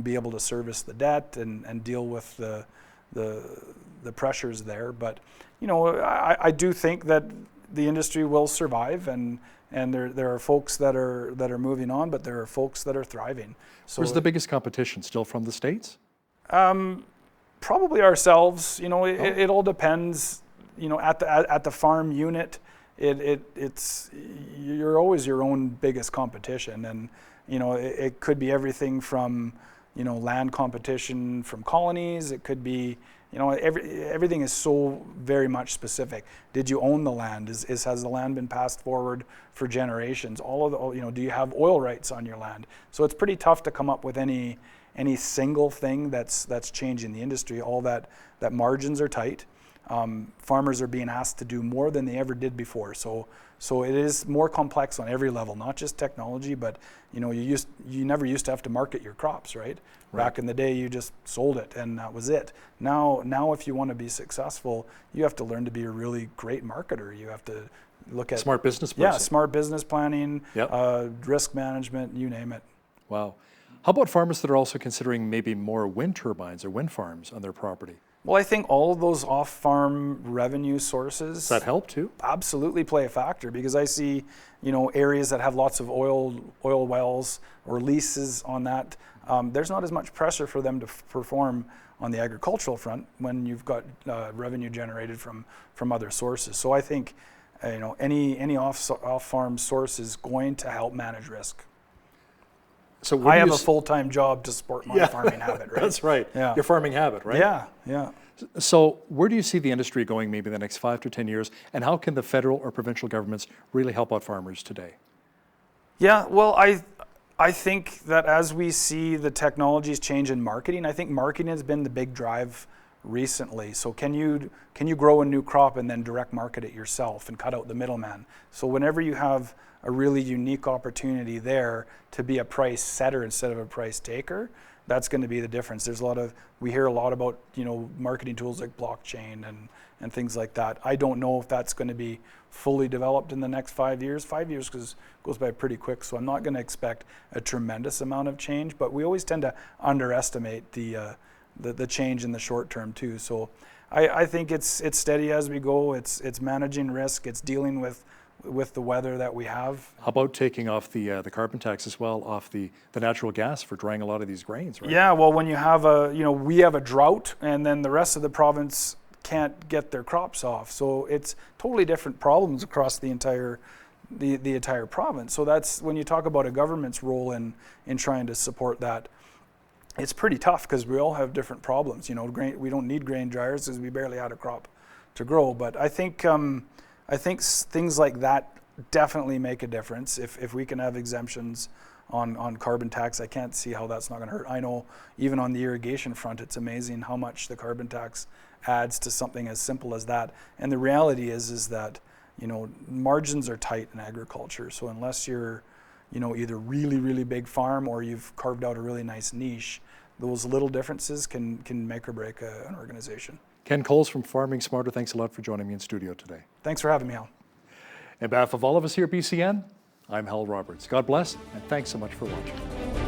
be able to service the debt and deal with the pressures there. But, I do think that the industry will survive, and there are folks that are moving on, but there are folks that are thriving. So where's the biggest competition? Still from the States? Probably ourselves. It all depends. At the farm unit, you're always your own biggest competition, and it could be everything from land competition from colonies. It could be everything is so very much specific. Did you own the land? Has the land been passed forward for generations? Do you have oil rights on your land? So it's pretty tough to come up with any single thing that's changing the industry. All that margins are tight. Farmers are being asked to do more than they ever did before. So it is more complex on every level, not just technology, but you never used to have to market your crops, right? Back in the day, you just sold it and that was it. Now if you want to be successful, you have to learn to be a really great marketer. You have to look at smart business person. Yeah, smart business planning, risk management, you name it. Wow. How about farmers that are also considering maybe more wind turbines or wind farms on their property? Well, I think all of those off-farm revenue sources... Does that help too? Absolutely play a factor, because I see, areas that have lots of oil wells or leases on that. There's not as much pressure for them to perform on the agricultural front when you've got revenue generated from other sources. So I think, any off-farm source is going to help manage risk. So where I do have you a s- full-time job to support my farming habit, right? That's right. Yeah. Your farming habit, right? Yeah, yeah. So where do you see the industry going maybe the next 5 to 10 years, and how can the federal or provincial governments really help out farmers today? Yeah, well, I think that as we see the technologies change in marketing, I think marketing has been the big drive recently. So can you grow a new crop and then direct market it yourself and cut out the middleman? So whenever you have a really unique opportunity there to be a price setter instead of a price taker, that's going to be the difference. We hear a lot about, marketing tools like blockchain and things like that. I don't know if that's going to be fully developed in the next 5 years. 5 years goes by pretty quick, so I'm not going to expect a tremendous amount of change, but we always tend to underestimate the change in the short term too. So I think it's steady as we go. It's managing risk. It's dealing with the weather that we have. How about taking off the carbon tax as well off the natural gas for drying a lot of these grains, right? Yeah, well, when you have we have a drought and then the rest of the province can't get their crops off. So it's totally different problems across the entire province. So that's when you talk about a government's role in trying to support that. It's pretty tough because we all have different problems. We don't need grain dryers because we barely had a crop to grow. But I think things like that definitely make a difference. If we can have exemptions on carbon tax, I can't see how that's not going to hurt. I know even on the irrigation front, it's amazing how much the carbon tax adds to something as simple as that. And the reality is that margins are tight in agriculture. So unless you're either really, really big farm or you've carved out a really nice niche, those little differences can make or break an organization. Ken Coles from Farming Smarter, thanks a lot for joining me in studio today. Thanks for having me, Hal. On behalf of all of us here at BCN, I'm Hal Roberts. God bless, and thanks so much for watching.